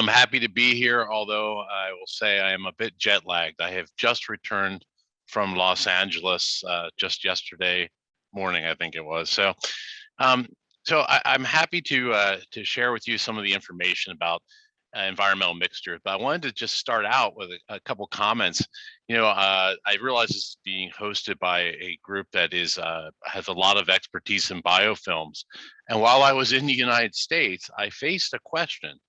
I'm happy to be here, although I will say I am a bit jet lagged. I have just returned from Los Angeles just yesterday morning, I think it was. Um, I'm happy to share with you some of the information about environmental mixtures, but I wanted to just start out with a couple comments. I realize this is being hosted by a group that has a lot of expertise in biofilms. And while I was in the United States, I faced a question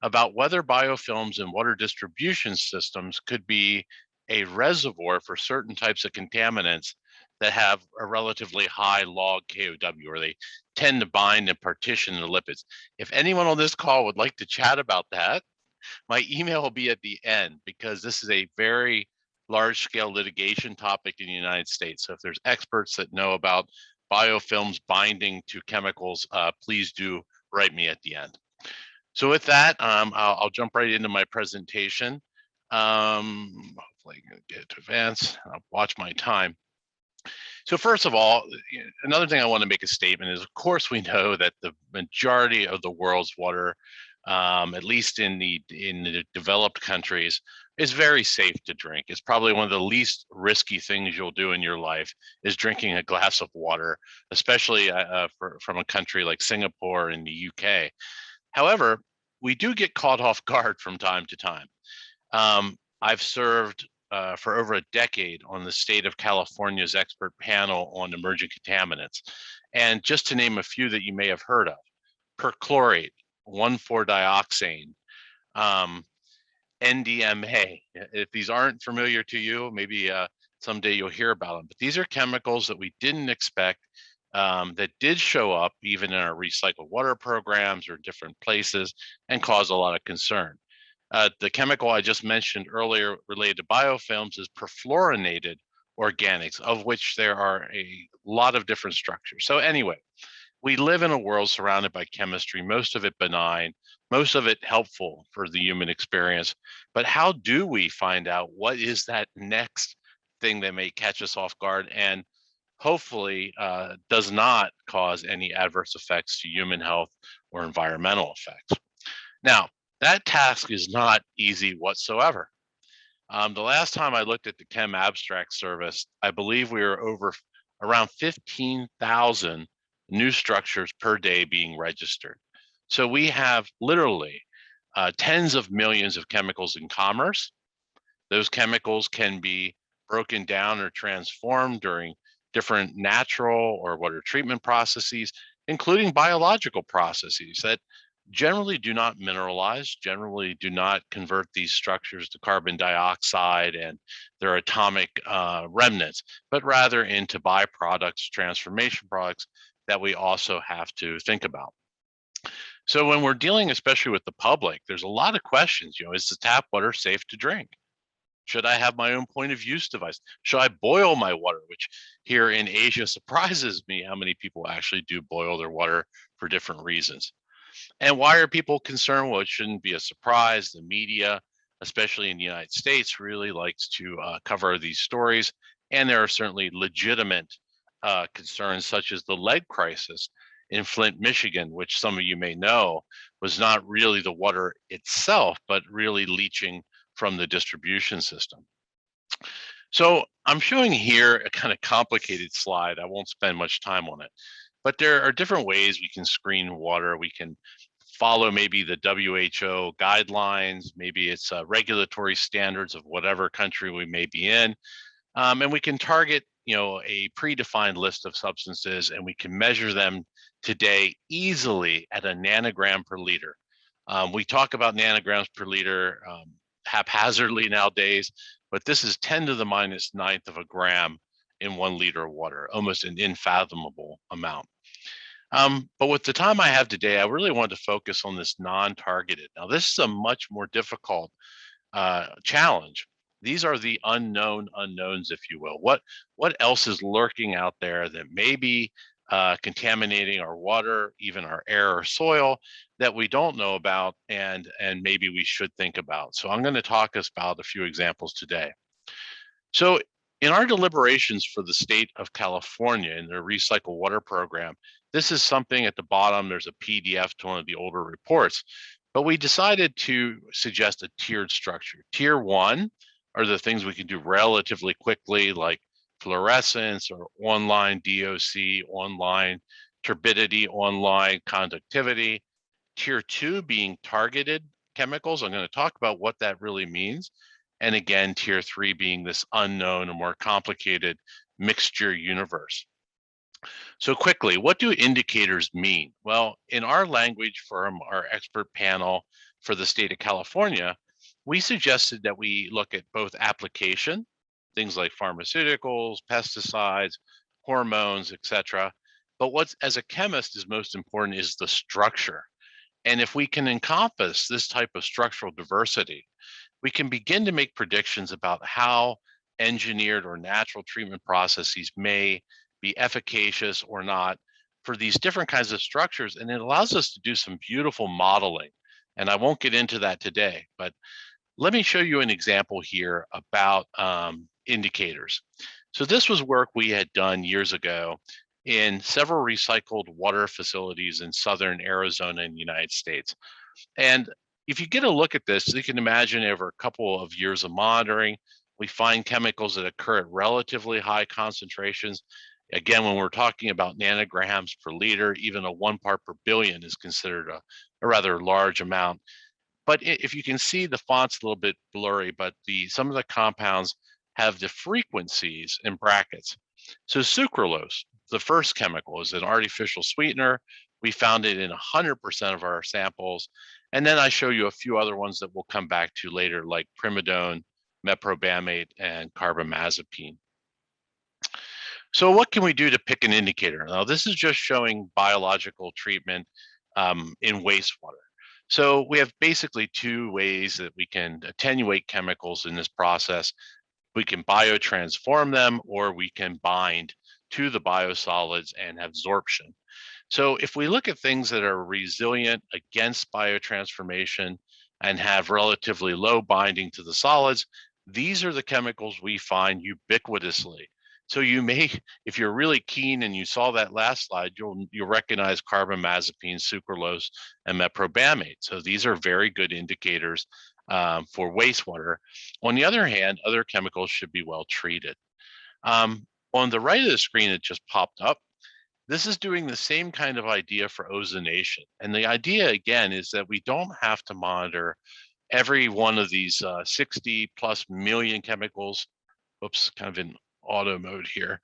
about whether biofilms and water distribution systems could be a reservoir for certain types of contaminants that have a relatively high log KOW, or they tend to bind and partition the lipids. If anyone on this call would like to chat about that, my email will be at the end, because this is a very large scale litigation topic in the United States. So if there's experts that know about biofilms binding to chemicals, please do write me at the end. So with that, I'll jump right into my presentation. Hopefully I can get to advance. I'll watch my time. So first of all, another thing I want to make a statement is, of course, we know that the majority of the world's water, at least in the developed countries, is very safe to drink. It's probably one of the least risky things you'll do in your life is drinking a glass of water, especially from a country like Singapore and the UK. However, we do get caught off guard from time to time. I've served for over a decade on the state of California's expert panel on emerging contaminants. And just to name a few that you may have heard of: perchlorate, 1,4-dioxane, NDMA. If these aren't familiar to you, maybe someday you'll hear about them. But these are chemicals that we didn't expect, that did show up even in our recycled water programs or different places and cause a lot of concern. The chemical I just mentioned earlier related to biofilms is perfluorinated organics, of which there are a lot of different structures. So anyway, we live in a world surrounded by chemistry, most of it benign, most of it helpful for the human experience. But how do we find out what is that next thing that may catch us off guard and hopefully does not cause any adverse effects to human health or environmental effects? Now, that task is not easy whatsoever. The last time I looked at the Chem Abstract Service, I believe we were over around 15,000 new structures per day being registered. So we have literally tens of millions of chemicals in commerce. Those chemicals can be broken down or transformed during different natural or water treatment processes, including biological processes that generally do not mineralize, generally do not convert these structures to carbon dioxide and their atomic remnants, but rather into byproducts, transformation products that we also have to think about. So when we're dealing especially with the public, there's a lot of questions. Is the tap water safe to drink? Should I have my own point of use device? Should I boil my water? Which here in Asia surprises me how many people actually do boil their water for different reasons. And why are people concerned? Well, it shouldn't be a surprise. The media, especially in the United States, really likes to cover these stories. And there are certainly legitimate concerns, such as the lead crisis in Flint, Michigan, which some of you may know was not really the water itself, but really leaching from the distribution system. So I'm showing here a kind of complicated slide. I won't spend much time on it, but there are different ways we can screen water. We can follow maybe the WHO guidelines, maybe it's regulatory standards of whatever country we may be in, and we can target a predefined list of substances, and we can measure them today easily at a nanogram per liter. We talk about nanograms per liter haphazardly nowadays, but this is 10 to the minus ninth of a gram in 1 liter of water, almost an unfathomable amount. But with the time I have today, I really wanted to focus on this non-targeted. Now, this is a much more difficult challenge. These are the unknown unknowns, if you will. What else is lurking out there that may be contaminating our water, even our air or soil, that we don't know about and maybe we should think about? So I'm going to talk about a few examples today. So in our deliberations for the state of California in their recycled water program, this is something at the bottom. There's a PDF to one of the older reports, But we decided to suggest a tiered structure. Tier 1 are the things we can do relatively quickly, like fluorescence or online DOC, online turbidity, online conductivity. Tier 2 being targeted chemicals. I'm going to talk about what that really means. And again, Tier 3 being this unknown or more complicated mixture universe. So quickly, what do indicators mean? Well, in our language from our expert panel for the state of California, we suggested that we look at both application, things like pharmaceuticals, pesticides, hormones, etc. But what's, as a chemist, is most important is the structure. And if we can encompass this type of structural diversity, we can begin to make predictions about how engineered or natural treatment processes may be efficacious or not for these different kinds of structures. And it allows us to do some beautiful modeling. And I won't get into that today, but let me show you an example here about indicators. So this was work we had done years ago in several recycled water facilities in southern Arizona in the United States. And if you get a look at this, you can imagine over a couple of years of monitoring, we find chemicals that occur at relatively high concentrations. Again, when we're talking about nanograms per liter, even a 1 part per billion is considered a rather large amount. But if you can see, the font's a little bit blurry, but some of the compounds have the frequencies in brackets. So sucralose, the first chemical, is an artificial sweetener. We found it in 100% of our samples. And then I show you a few other ones that we'll come back to later, like primidone, meprobamate, and carbamazepine. So what can we do to pick an indicator? Now, this is just showing biological treatment in wastewater. So we have basically two ways that we can attenuate chemicals in this process. We can biotransform them, or we can bind to the biosolids and have absorption. So if we look at things that are resilient against biotransformation and have relatively low binding to the solids, these are the chemicals we find ubiquitously. So you may, if you're really keen and you saw that last slide, you'll recognize carbamazepine, sucralose, and meprobamate. So these are very good indicators for wastewater. On the other hand, other chemicals should be well treated. On the right of the screen, it just popped up. This is doing the same kind of idea for ozonation. And the idea, again, is that we don't have to monitor every one of these 60 plus million chemicals. Oops, kind of in auto mode here,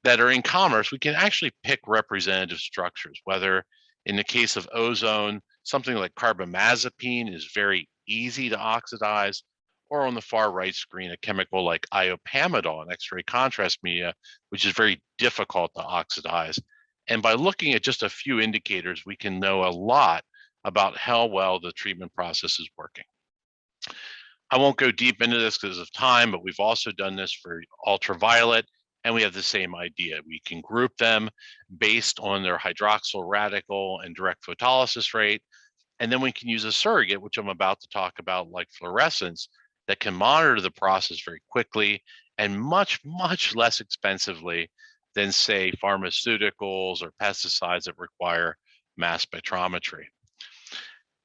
that are in commerce. We can actually pick representative structures, whether in the case of ozone, something like carbamazepine is very easy to oxidize, or on the far right screen, a chemical like iopamidol in X-ray contrast media, which is very difficult to oxidize. And by looking at just a few indicators, we can know a lot about how well the treatment process is working. I won't go deep into this because of time, but we've also done this for ultraviolet, and we have the same idea. We can group them based on their hydroxyl radical and direct photolysis rate, and then we can use a surrogate, which I'm about to talk about, like fluorescence, that can monitor the process very quickly and much, much less expensively than, say, pharmaceuticals or pesticides that require mass spectrometry.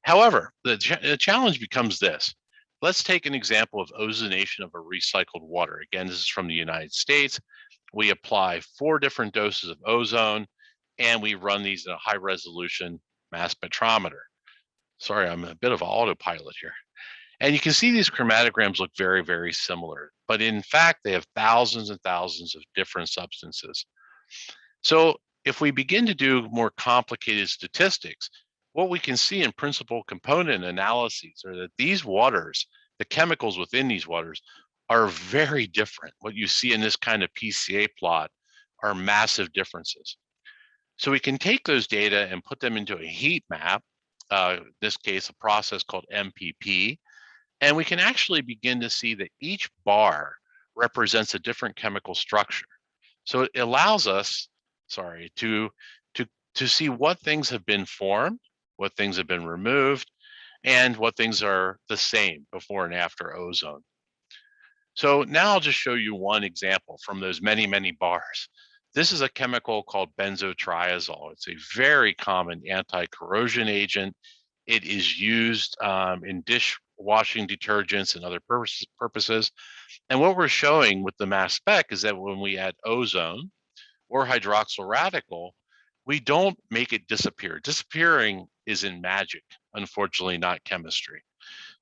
However, the challenge becomes this. Let's take an example of ozonation of a recycled water. Again, this is from the United States. We apply 4 different doses of ozone, and we run these in a high resolution mass spectrometer. Sorry, I'm a bit of an autopilot here. And you can see these chromatograms look very, very similar, but in fact, they have thousands and thousands of different substances. So if we begin to do more complicated statistics, what we can see in principal component analyses are that these waters, the chemicals within these waters, are very different. What you see in this kind of PCA plot are massive differences. So we can take those data and put them into a heat map, in this case, a process called MPP, and we can actually begin to see that each bar represents a different chemical structure. So it allows us, to see what things have been formed, what things have been removed, and what things are the same before and after ozone. So now I'll just show you one example from those many, many bars. This is a chemical called benzotriazole. It's a very common anti-corrosion agent. It is used in dishwashing detergents and other purposes. And what we're showing with the mass spec is that when we add ozone or hydroxyl radical, we don't make it disappear. Disappearing is in magic, unfortunately, not chemistry.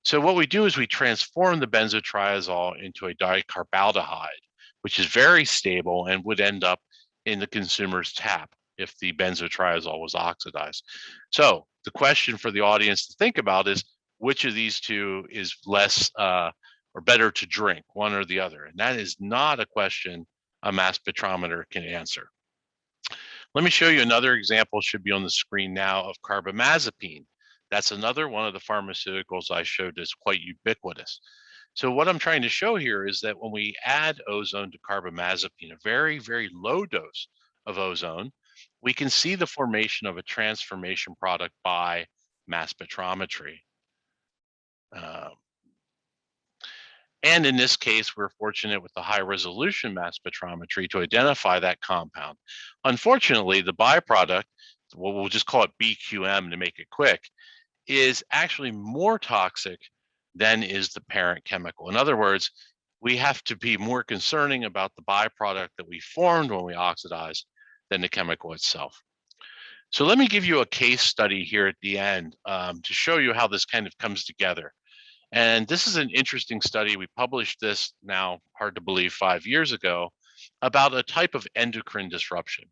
So what we do is we transform the benzotriazole into a dicarbaldehyde, which is very stable and would end up in the consumer's tap if the benzotriazole was oxidized. So the question for the audience to think about is, which of these two is less or better to drink, one or the other? And that is not a question a mass spectrometer can answer. Let me show you another example, should be on the screen now, of carbamazepine. That's another one of the pharmaceuticals I showed is quite ubiquitous. So what I'm trying to show here is that when we add ozone to carbamazepine, a very, very low dose of ozone, we can see the formation of a transformation product by mass spectrometry. And in this case, we're fortunate with the high resolution mass spectrometry to identify that compound. Unfortunately, the byproduct, well, we'll just call it BQM to make it quick, is actually more toxic than is the parent chemical. In other words, we have to be more concerning about the byproduct that we formed when we oxidize than the chemical itself. So let me give you a case study here at the end to show you how this kind of comes together. And this is an interesting study. We published this now, hard to believe, 5 years ago, about a type of endocrine disruption.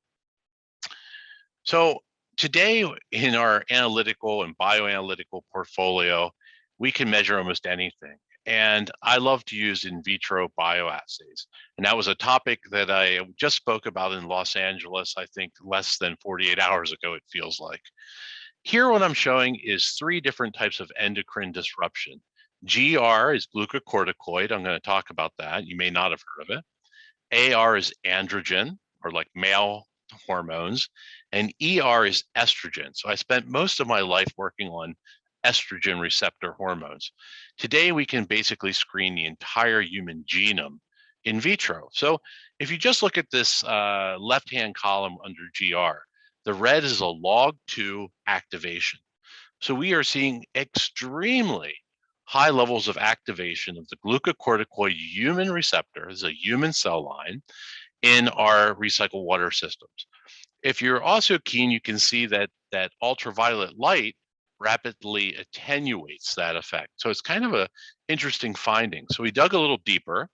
So today in our analytical and bioanalytical portfolio, we can measure almost anything. And I love to use in vitro bioassays. And that was a topic that I just spoke about in Los Angeles, I think less than 48 hours ago, it feels like. Here, what I'm showing is 3 different types of endocrine disruption. GR is glucocorticoid. I'm going to talk about that. You may not have heard of it. AR is androgen, or like male hormones. And ER is estrogen. So I spent most of my life working on estrogen receptor hormones. Today, we can basically screen the entire human genome in vitro. So if you just look at this left-hand column under GR, the red is a log2 activation. So we are seeing extremely high levels of activation of the glucocorticoid human receptor, this is a human cell line, in our recycled water systems. If you're also keen, you can see that ultraviolet light rapidly attenuates that effect. So it's kind of an interesting finding. So we dug a little deeper,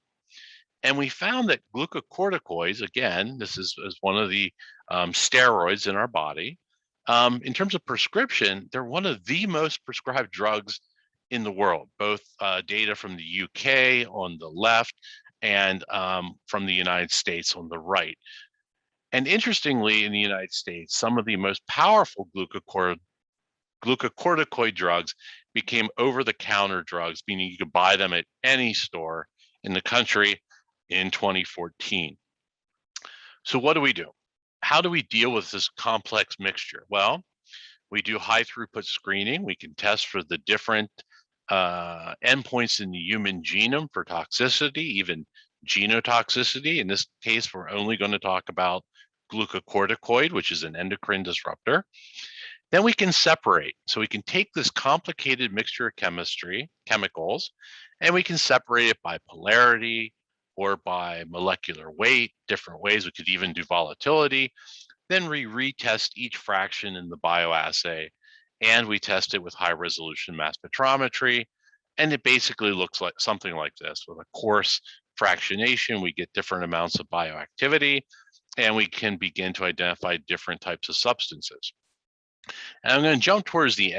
and we found that glucocorticoids, again, this is one of the steroids in our body. In terms of prescription, they're one of the most prescribed drugs in the world, both data from the UK on the left and from the United States on the right. And interestingly, in the United States, some of the most powerful glucocorticoid drugs became over-the-counter drugs, meaning you could buy them at any store in the country in 2014. So what do? How do we deal with this complex mixture? Well, we do high throughput screening. We can test for the different endpoints in the human genome for toxicity, even genotoxicity. In this case, we're only going to talk about glucocorticoid, which is an endocrine disruptor. Then we can separate. So we can take this complicated mixture of chemicals, and we can separate it by polarity or by molecular weight, different ways. We could even do volatility. Then we retest each fraction in the bioassay, and we test it with high resolution mass spectrometry. And it basically looks like something like this. With a coarse fractionation, we get different amounts of bioactivity, and we can begin to identify different types of substances. And I'm going to jump towards the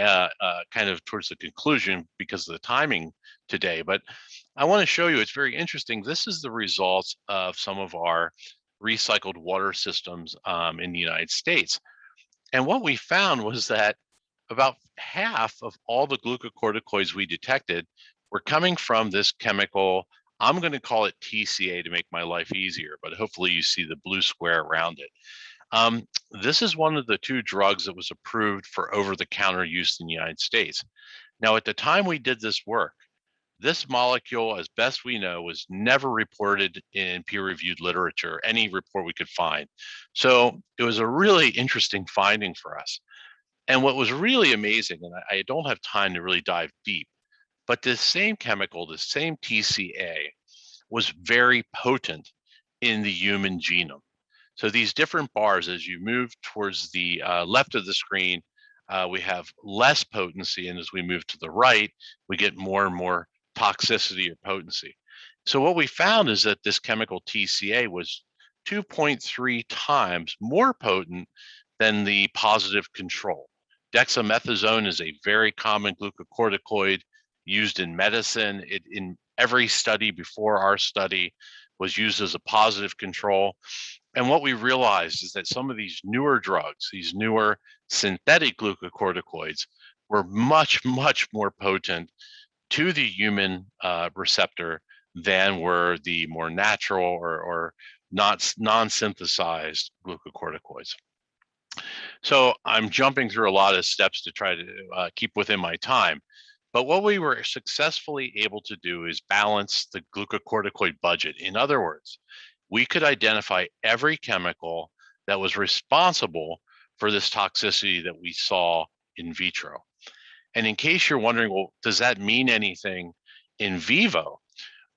towards the conclusion because of the timing today, but I want to show you, it's very interesting. This is the results of some of our recycled water systems in the United States. And what we found was that about half of all the glucocorticoids we detected were coming from this chemical. I'm going to call it TCA to make my life easier, but hopefully you see the blue square around it. This is one of the 2 drugs that was approved for over-the-counter use in the United States. Now, at the time we did this work, this molecule, as best we know, was never reported in peer-reviewed literature, any report we could find. So it was a really interesting finding for us. And what was really amazing, and I don't have time to really dive deep, but this same chemical, the same TCA, was very potent in the human genome. So these different bars, as you move towards the left of the screen, we have less potency, and as we move to the right, we get more and more toxicity or potency. So what we found is that this chemical TCA was 2.3 times more potent than the positive control. Dexamethasone is a very common glucocorticoid used in medicine. In every study before our study was used as a positive control. And what we realized is that some of these newer drugs, these newer synthetic glucocorticoids, were much, much more potent to the human receptor than were the more natural or not non-synthesized glucocorticoids. So I'm jumping through a lot of steps to try to keep within my time. But what we were successfully able to do is balance the glucocorticoid budget. In other words, we could identify every chemical that was responsible for this toxicity that we saw in vitro. And in case you're wondering, well, does that mean anything in vivo?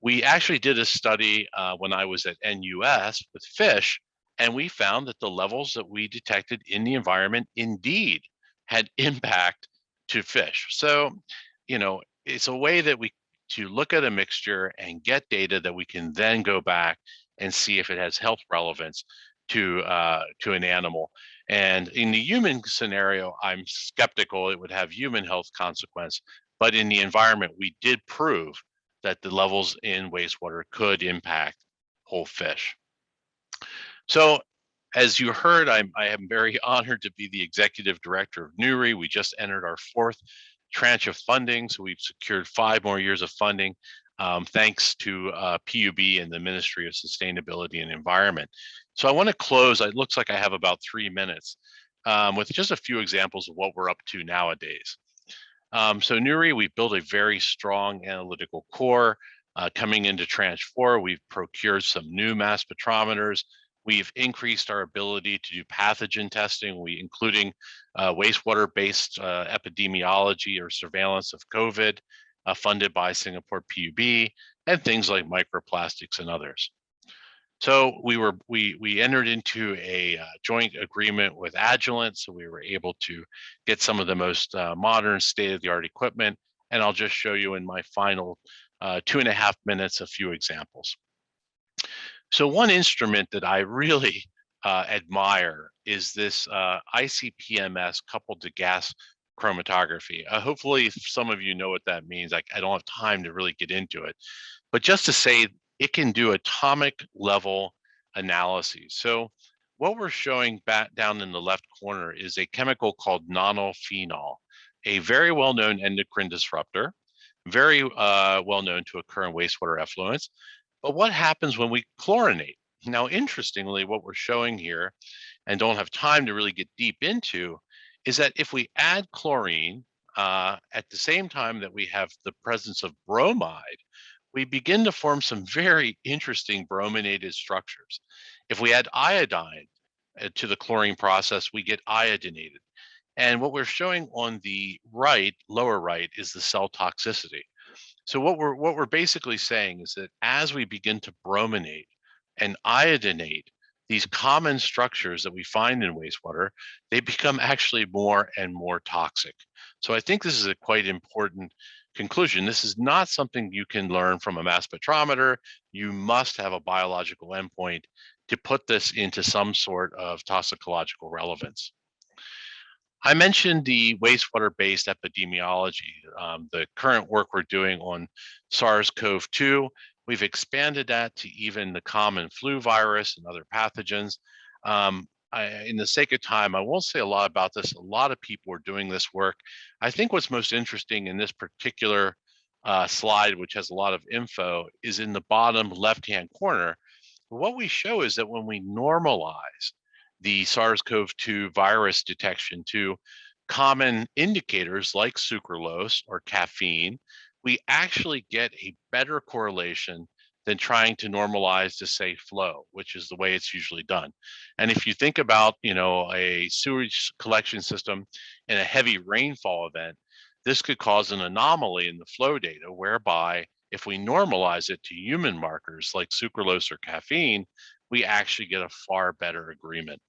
We actually did a study when I was at NUS with fish, and we found that the levels that we detected in the environment indeed had impact to fish. So, it's a way that we to look at a mixture and get data that we can then go back and see if it has health relevance to an animal. And in the human scenario, I'm skeptical it would have human health consequence, but in the environment, we did prove that the levels in wastewater could impact whole fish. So as you heard, I am very honored to be the executive director of NEWRI. We just entered our fourth tranche of funding, so we've secured 5 more years of funding, thanks to PUB and the Ministry of Sustainability and Environment. So I want to close, it looks like I have about 3 minutes, with just a few examples of what we're up to nowadays. So NEWRI, we've built a very strong analytical core. Coming into tranche 4, we've procured some new mass spectrometers. We've increased our ability to do pathogen testing, including wastewater-based epidemiology or surveillance of COVID, funded by Singapore PUB, and things like microplastics and others. So we entered into a joint agreement with Agilent, so we were able to get some of the most modern state-of-the-art equipment, and I'll just show you in my final 2.5 minutes a few examples. So one instrument that I really admire is this ICP-MS coupled to gas chromatography. Hopefully some of you know what that means. I don't have time to really get into it, but just to say it can do atomic level analyses. So what we're showing back down in the left corner is a chemical called nonylphenol, a very well-known endocrine disruptor, very well known to occur in wastewater effluents. But what happens when we chlorinate? Now, interestingly, what we're showing here, and don't have time to really get deep into, is that if we add chlorine at the same time that we have the presence of bromide, we begin to form some very interesting brominated structures. If we add iodine to the chlorine process, we get iodinated. And what we're showing on the right, lower right, is the cell toxicity. So what we're basically saying is that as we begin to brominate and iodinate these common structures that we find in wastewater, they become actually more and more toxic. So I think this is a quite important conclusion. This is not something you can learn from a mass spectrometer. You must have a biological endpoint to put this into some sort of toxicological relevance. I mentioned the wastewater-based epidemiology, the current work we're doing on SARS-CoV-2. We've expanded that to even the common flu virus and other pathogens. In the sake of time, I won't say a lot about this. A lot of people are doing this work. I think what's most interesting in this particular slide, which has a lot of info, is in the bottom left-hand corner. What we show is that when we normalize the SARS-CoV-2 virus detection to common indicators like sucralose or caffeine, we actually get a better correlation than trying to normalize to say flow, which is the way it's usually done. And if you think about, a sewage collection system in a heavy rainfall event, this could cause an anomaly in the flow data, whereby if we normalize it to human markers like sucralose or caffeine, we actually get a far better agreement.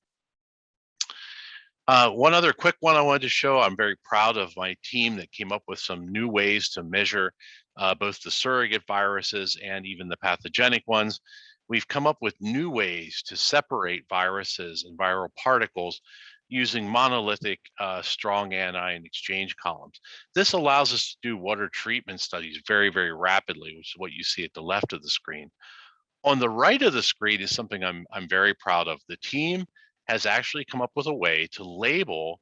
One other quick one I wanted to show, I'm very proud of my team that came up with some new ways to measure both the surrogate viruses and even the pathogenic ones. We've come up with new ways to separate viruses and viral particles using monolithic strong anion exchange columns. This allows us to do water treatment studies very, very rapidly, which is what you see at the left of the screen. On the right of the screen is something I'm very proud of. The team has actually come up with a way to label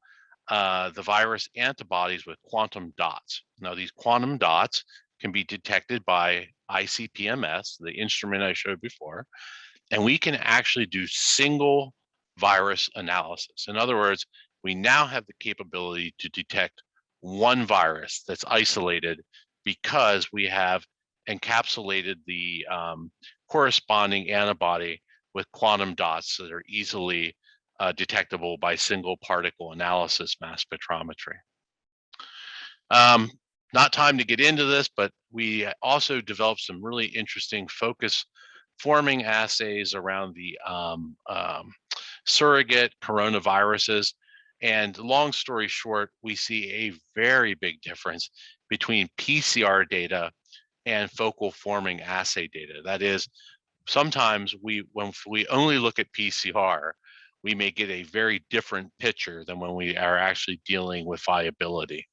the virus antibodies with quantum dots. Now, these quantum dots can be detected by ICP-MS, the instrument I showed before, and we can actually do single virus analysis. In other words, we now have the capability to detect one virus that's isolated because we have encapsulated the corresponding antibody with quantum dots that are easily detectable by single particle analysis mass spectrometry. Not time to get into this, but we also developed some really interesting focus forming assays around the surrogate coronaviruses. And long story short, we see a very big difference between PCR data and focal forming assay data. That is, sometimes when we only look at PCR, we may get a very different picture than when we are actually dealing with viability.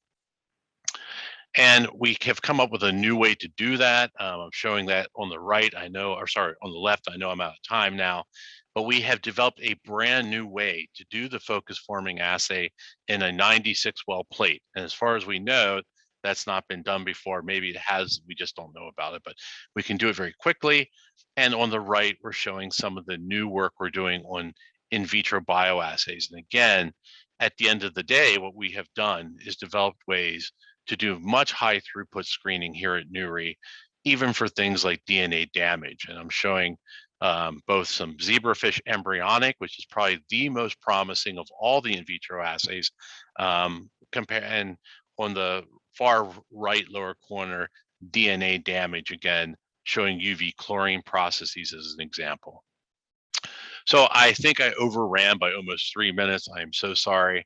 And we have come up with a new way to do that. I'm showing that on the right, on the left, I know I'm out of time now, but we have developed a brand new way to do the focus forming assay in a 96 well plate. And as far as we know, that's not been done before. Maybe it has, we just don't know about it, but we can do it very quickly. And on the right, we're showing some of the new work we're doing on in vitro bioassays. And again, at the end of the day, what we have done is developed ways to do much high throughput screening here at NEWRI, even for things like DNA damage. And I'm showing both some zebrafish embryonic, which is probably the most promising of all the in vitro assays, and on the far right lower corner, DNA damage, again, showing UV chlorine processes as an example. So I think I overran by almost 3 minutes. I am so sorry.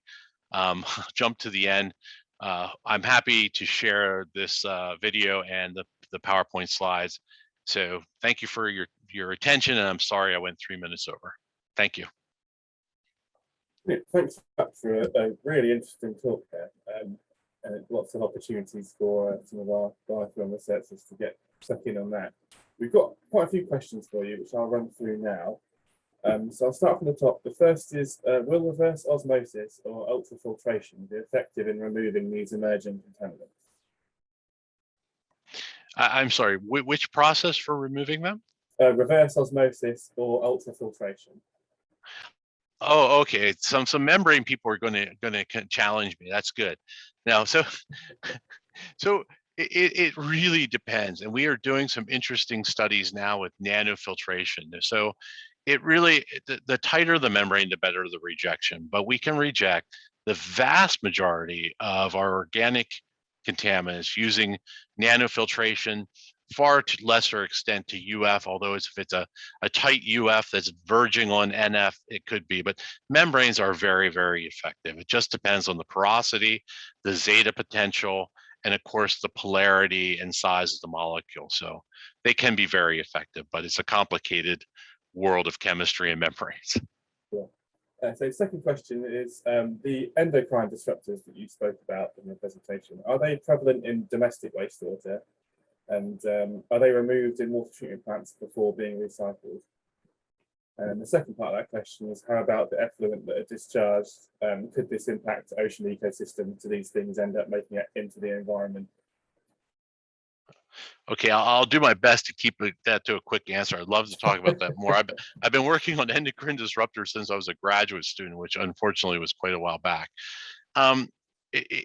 Jump to the end. I'm happy to share this video and the PowerPoint slides. So thank you for your attention, and I'm sorry I went 3 minutes over. Thank you. Thanks for a really interesting talk there, and lots of opportunities for some of our biofilm researchers to get stuck in on that. We've got quite a few questions for you, which I'll run through now. So I'll start from the top. The first is, will reverse osmosis or ultrafiltration be effective in removing these emerging contaminants? I'm sorry, which process for removing them? Reverse osmosis or ultrafiltration. Oh, okay. Some membrane people are going to challenge me. That's good. Now, so it really depends, and we are doing some interesting studies now with nanofiltration. So it really, the tighter the membrane, the better the rejection. But we can reject the vast majority of our organic contaminants using nanofiltration, far to lesser extent to UF, although if it's a tight UF that's verging on NF, it could be, but membranes are very, very effective. It just depends on the porosity, the zeta potential, and of course the polarity and size of the molecule. So they can be very effective, but it's a complicated world of chemistry and membranes. Yeah. So the second question is, the endocrine disruptors that you spoke about in your presentation, are they prevalent in domestic wastewater? And are they removed in water treatment plants before being recycled? And the second part of that question is, how about the effluent that are discharged? Could this impact ocean ecosystem? Do these things end up making it into the environment? Okay, I'll do my best to keep that to a quick answer. I'd love to talk about that more. I've been working on endocrine disruptors since I was a graduate student, which unfortunately was quite a while back.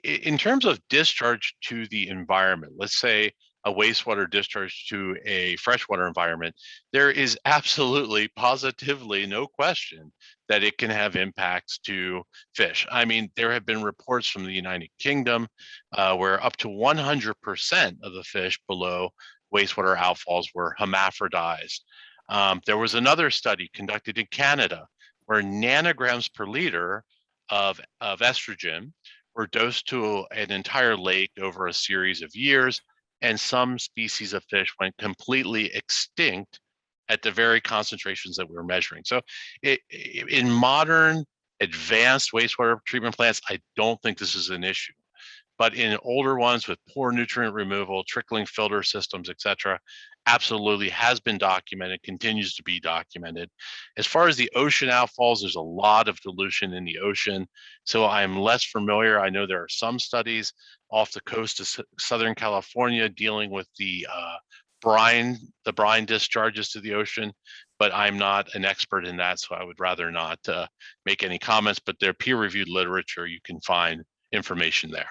In terms of discharge to the environment, let's say a wastewater discharge to a freshwater environment, there is absolutely, positively no question that it can have impacts to fish. I mean, there have been reports from the United Kingdom where up to 100% of the fish below wastewater outfalls were hermaphrodized. There was another study conducted in Canada where nanograms per liter of estrogen were dosed to an entire lake over a series of years, and some species of fish went completely extinct at the very concentrations that we were measuring. So in modern advanced wastewater treatment plants, I don't think this is an issue. But in older ones with poor nutrient removal, trickling filter systems, et cetera, absolutely has been documented, continues to be documented. As far as the ocean outfalls, there's a lot of dilution in the ocean. So I'm less familiar. I know there are some studies off the coast of Southern California dealing with the brine discharges to the ocean, but I'm not an expert in that, so I would rather not make any comments, but they're peer-reviewed literature. You can find information there.